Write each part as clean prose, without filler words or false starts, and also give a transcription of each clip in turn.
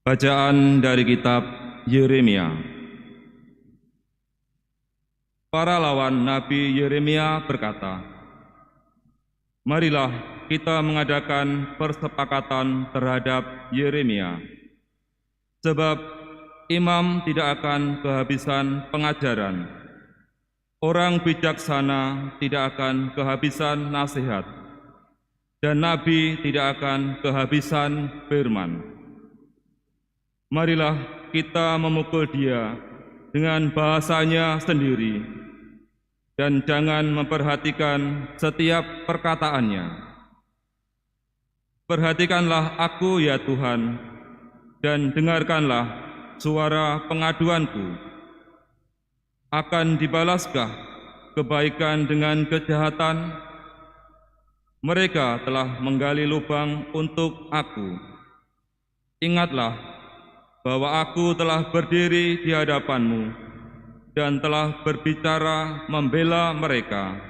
Bacaan dari kitab Yeremia. Para lawan Nabi Yeremia berkata, "Marilah kita mengadakan persepakatan terhadap Yeremia, sebab imam tidak akan kehabisan pengajaran, orang bijaksana tidak akan kehabisan nasihat, dan nabi tidak akan kehabisan firman. Marilah kita memukul dia dengan bahasanya sendiri, dan jangan memperhatikan setiap perkataannya. Perhatikanlah aku ya Tuhan, dan dengarkanlah suara pengaduanku. Akan dibalaskah kebaikan dengan kejahatan? Mereka telah menggali lubang untuk aku. Ingatlah bahwa aku telah berdiri di hadapanmu dan telah berbicara membela mereka,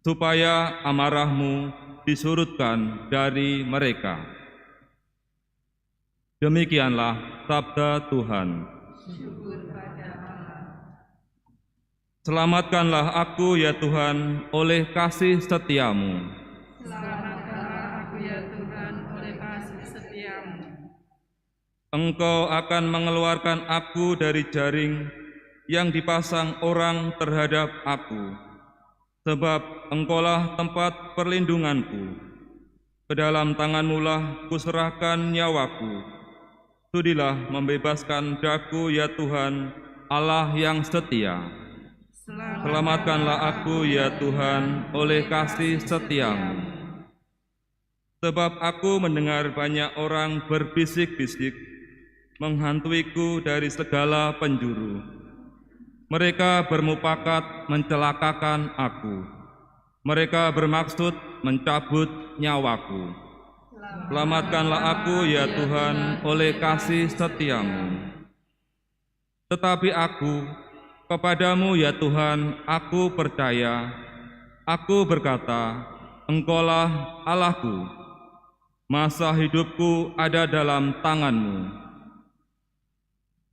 supaya amarahmu disurutkan dari mereka." Demikianlah sabda Tuhan. Selamatkanlah aku ya Tuhan oleh kasih setiamu. Selamatkanlah aku ya Tuhan oleh kasih setiamu. Engkau akan mengeluarkan aku dari jaring yang dipasang orang terhadap aku, sebab Engkaulah tempat perlindunganku. Ke dalam tangan-Mu-lah kuserahkan nyawaku. Sudilah membebaskan daku ya Tuhan, Allah yang setia. Selamatkanlah aku ya Tuhan oleh kasih setiamu. Sebab aku mendengar banyak orang berbisik-bisik, menghantuiku dari segala penjuru. Mereka bermufakat mencelakakan aku. Mereka bermaksud mencabut nyawaku. Selamatkanlah aku ya Tuhan oleh kasih setiamu. Tetapi aku, kepadamu ya Tuhan, aku percaya. Aku berkata, Engkaulah Allahku. Masa hidupku ada dalam tangan-Mu.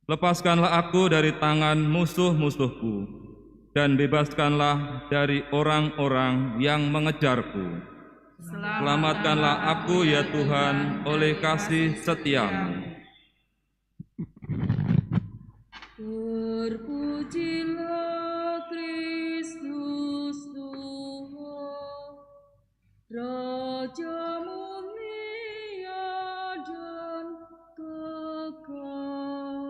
Lepaskanlah aku dari tangan musuh-musuhku, dan bebaskanlah dari orang-orang yang mengejarku. Selamatkanlah aku ya Tuhan oleh kasih setiamu. Terpujilah Kristus Tuhan, Raja mulia dan kekal.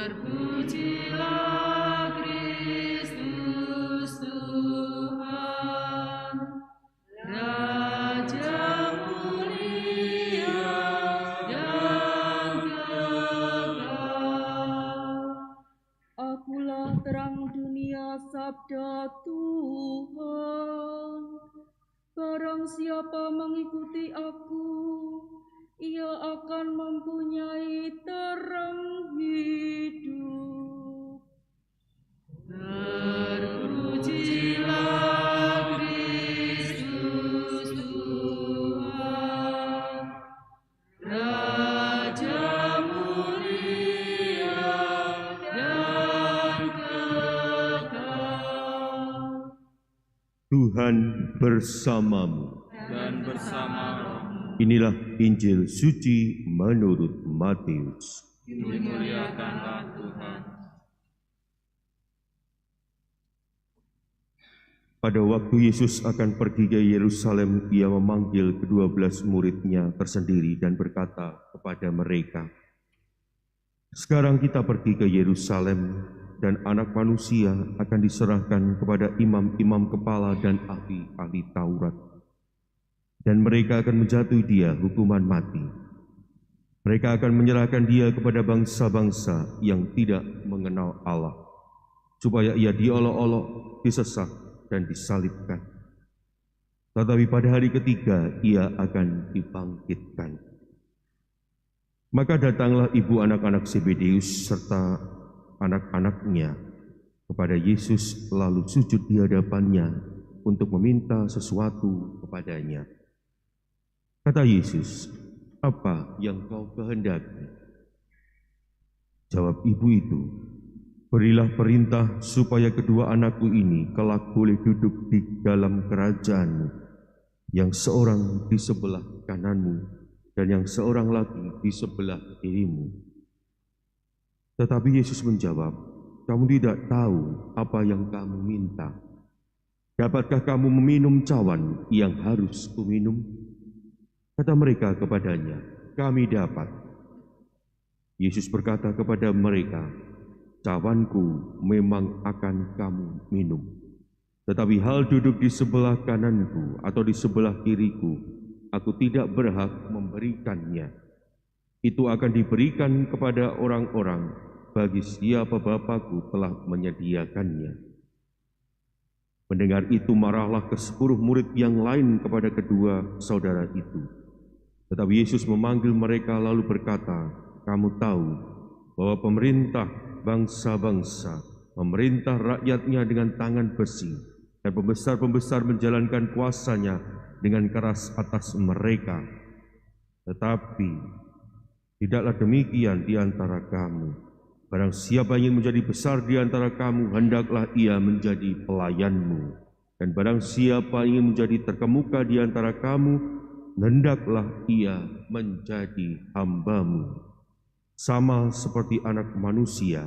Terpujilah Kristus Tuhan, Raja mulia dan kekal. Akulah terang dunia, sabda Tuhan. Barang siapa mengikuti aku, ia akan mempunyai terang hidup. Terpujilah Kristus Tuhan, Raja mulia dan kekal. Tuhan bersamamu. Dan bersama rohmu. Inilah Injil suci menurut Matius. Dimuliakanlah Tuhan. Pada waktu Yesus akan pergi ke Yerusalem, ia memanggil ke-12 murid-Nya tersendiri dan berkata kepada mereka, "Sekarang kita pergi ke Yerusalem, dan Anak Manusia akan diserahkan kepada imam-imam kepala dan ahli-ahli Taurat. Dan mereka akan menjatuhi dia hukuman mati. Mereka akan menyerahkan dia kepada bangsa-bangsa yang tidak mengenal Allah, supaya ia diolok-olok, disesak, dan disalibkan. Tetapi pada hari ketiga ia akan dibangkitkan." Maka datanglah ibu anak-anak Zebedeus serta anak-anaknya kepada Yesus, lalu sujud di hadapannya untuk meminta sesuatu kepadanya. Kata Yesus, apa yang kau kehendaki?" Jawab ibu itu, "Berilah perintah supaya kedua anakku ini kelak boleh duduk di dalam kerajaan-Mu, yang seorang di sebelah kananmu dan yang seorang lagi di sebelah kirimu." Tetapi Yesus menjawab, "Kamu tidak tahu apa yang kamu minta. Dapatkah kamu meminum cawan yang harus kuminum?" Kata mereka kepadanya, "Kami dapat." Yesus berkata kepada mereka, "Cawanku memang akan kamu minum. Tetapi hal duduk di sebelah kananku atau di sebelah kiriku, aku tidak berhak memberikannya. Itu akan diberikan kepada orang-orang bagi siapa Bapa-Ku telah menyediakannya." Mendengar itu marahlah ke-10 murid yang lain kepada kedua saudara itu. Tetapi Yesus memanggil mereka lalu berkata, "Kamu tahu bahwa pemerintah bangsa-bangsa memerintah rakyatnya dengan tangan besi, dan pembesar-pembesar menjalankan kuasanya dengan keras atas mereka. Tetapi tidaklah demikian di antara kamu. Barang siapa ingin menjadi besar di antara kamu, hendaklah ia menjadi pelayanmu. Dan barang siapa ingin menjadi terkemuka di antara kamu, hendaklah ia menjadi hambamu. Sama seperti Anak Manusia,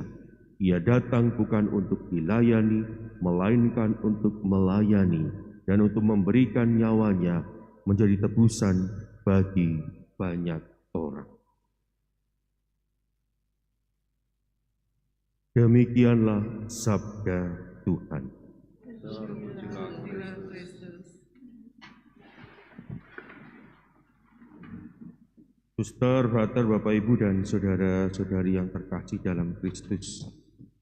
ia datang bukan untuk dilayani, melainkan untuk melayani dan untuk memberikan nyawanya menjadi tebusan bagi banyak orang." Demikianlah sabda Tuhan. Terpujilah Kristus. Suster, Frater, Bapak, Ibu, dan saudara-saudari yang terkasih dalam Kristus,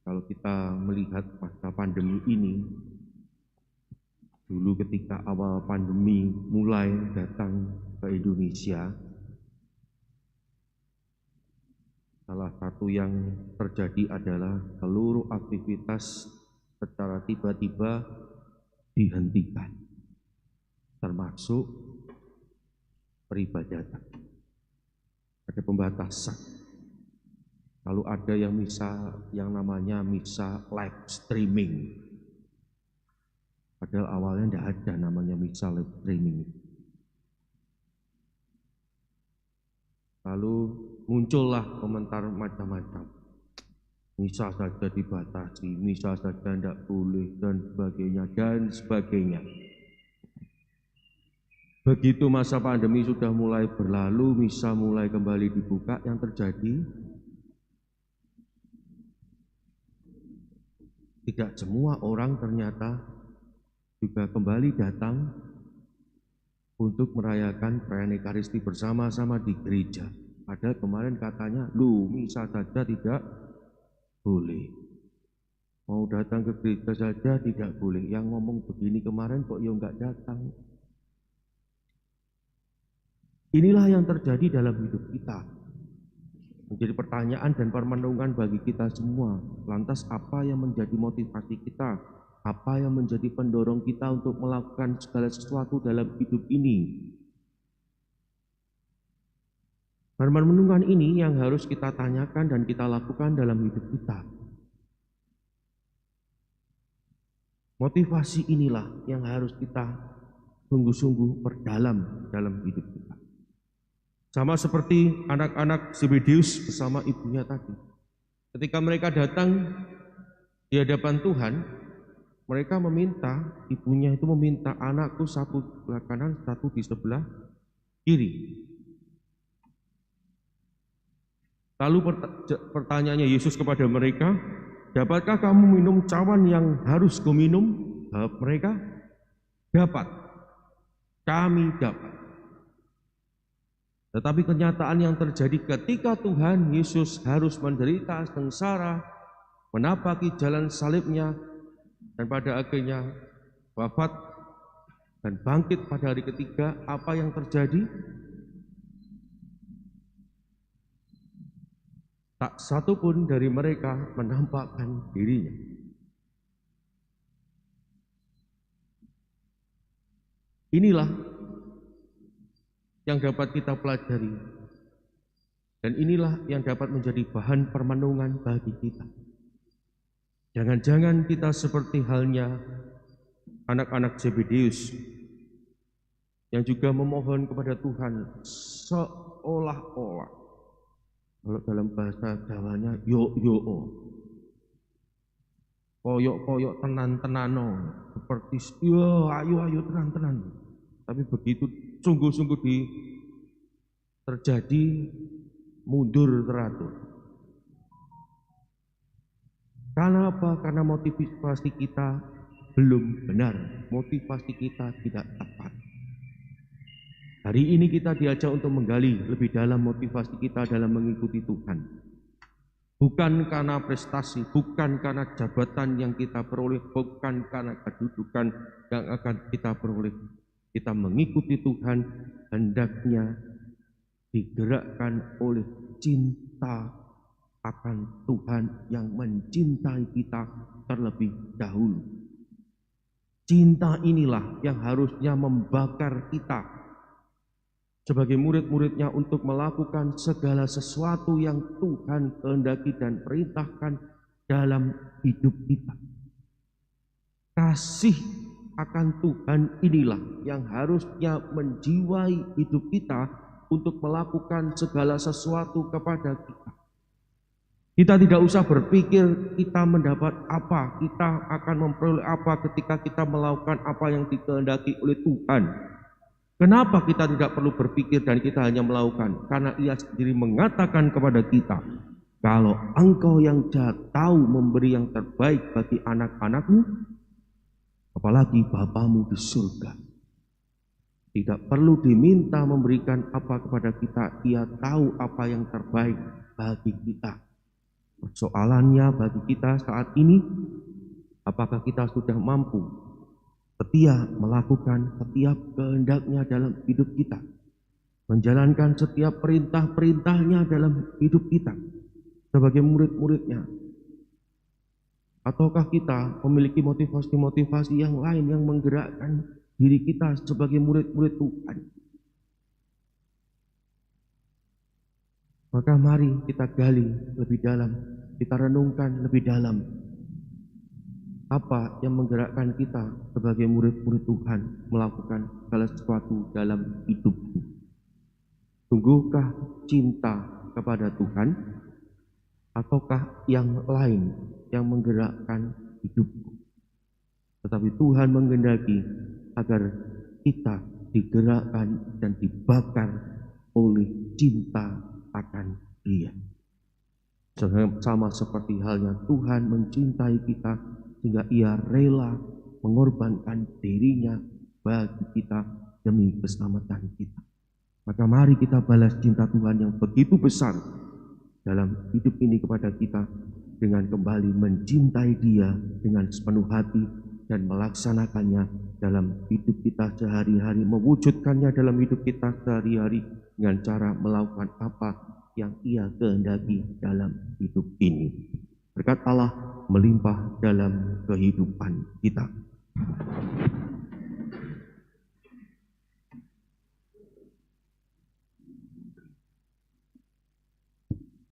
kalau kita melihat masa pandemi ini, dulu ketika awal pandemi mulai datang ke Indonesia, salah satu yang terjadi adalah seluruh aktivitas secara tiba-tiba dihentikan, termasuk peribadatan. Ada pembatasan. Lalu ada yang namanya misa live streaming. Padahal awalnya tidak ada namanya misa live streaming. Lalu muncullah komentar macam-macam. Misa saja dibatasi, misa saja tidak boleh, dan sebagainya, dan sebagainya. Begitu masa pandemi sudah mulai berlalu, misa mulai kembali dibuka, yang terjadi tidak semua orang ternyata juga kembali datang untuk merayakan perayaan Ekaristi bersama-sama di gereja. Padahal kemarin katanya, misa saja tidak boleh. Mau datang ke gereja saja tidak boleh. Yang ngomong begini kemarin kok ya enggak datang. Inilah yang terjadi dalam hidup kita. Menjadi pertanyaan dan permenungan bagi kita semua. Lantas apa yang menjadi motivasi kita? Apa yang menjadi pendorong kita untuk melakukan segala sesuatu dalam hidup ini? Permenungan ini yang harus kita tanyakan dan kita lakukan dalam hidup kita. Motivasi inilah yang harus kita sungguh-sungguh perdalam dalam hidup kita. Sama seperti anak-anak Zebedeus bersama ibunya tadi. Ketika mereka datang di hadapan Tuhan, mereka meminta, ibunya itu meminta, "Anakku satu di sebelah kanan, satu di sebelah kiri." Lalu pertanyaannya Yesus kepada mereka, "Dapatkah kamu minum cawan yang harus kuminum?" Jawab mereka, "Dapat, kami dapat." Tetapi kenyataan yang terjadi ketika Tuhan Yesus harus menderita sengsara, menapaki jalan salibnya, dan pada akhirnya wafat dan bangkit pada hari ketiga, apa yang terjadi? Tak satu pun dari mereka menampakkan dirinya. Inilah yang dapat kita pelajari Dan inilah yang dapat menjadi bahan permenungan bagi kita. Jangan-jangan kita seperti halnya anak-anak Zebedeus yang juga memohon kepada Tuhan seolah-olah, kalau dalam bahasa Jawanya, koyok-koyok tenan-tenano, seperti ayo tenan-tenan. Tapi begitu sungguh-sungguh terjadi, mundur teratur. Karena apa? Karena motivasi kita belum benar, motivasi kita tidak tepat. Hari ini kita diajak untuk menggali lebih dalam motivasi kita dalam mengikuti Tuhan. Bukan karena prestasi, bukan karena jabatan yang kita peroleh, bukan karena kedudukan yang akan kita peroleh. Kita mengikuti Tuhan hendaknya digerakkan oleh cinta akan Tuhan yang mencintai kita terlebih dahulu. Cinta inilah yang harusnya membakar kita sebagai murid-muridnya untuk melakukan segala sesuatu yang Tuhan kehendaki dan perintahkan dalam hidup kita. Kasih akan Tuhan inilah yang harusnya menjiwai hidup kita untuk melakukan segala sesuatu kepada kita. Kita tidak usah berpikir kita mendapat apa, kita akan memperoleh apa ketika kita melakukan apa yang dikehendaki oleh Tuhan. Kenapa kita tidak perlu berpikir dan kita hanya melakukan? Karena Ia sendiri mengatakan kepada kita, kalau engkau yang jahat tahu memberi yang terbaik bagi anak-anakmu, apalagi Bapamu di surga. Tidak perlu diminta memberikan apa kepada kita, Ia tahu apa yang terbaik bagi kita. Persoalannya bagi kita saat ini, apakah kita sudah mampu setia melakukan setiap kehendaknya dalam hidup kita, menjalankan setiap perintah-perintahnya dalam hidup kita sebagai murid-muridnya, ataukah kita memiliki motivasi-motivasi yang lain yang menggerakkan diri kita sebagai murid-murid Tuhan? Maka mari kita gali lebih dalam, kita renungkan lebih dalam apa yang menggerakkan kita sebagai murid-murid Tuhan melakukan segala sesuatu dalam hidupku. Sungguhkah cinta kepada Tuhan ataukah yang lain yang menggerakkan hidupku? Tetapi Tuhan menghendaki agar kita digerakkan dan dibakar oleh cinta akan Dia. Sama seperti halnya Tuhan mencintai kita sehingga Ia rela mengorbankan dirinya bagi kita demi keselamatan kita. Maka mari kita balas cinta Tuhan yang begitu besar dalam hidup ini kepada kita dengan kembali mencintai Dia dengan sepenuh hati dan melaksanakannya dalam hidup kita sehari-hari, mewujudkannya dalam hidup kita sehari-hari dengan cara melakukan apa yang Ia kehendaki dalam hidup ini. Berkat Allah melimpah dalam kehidupan kita.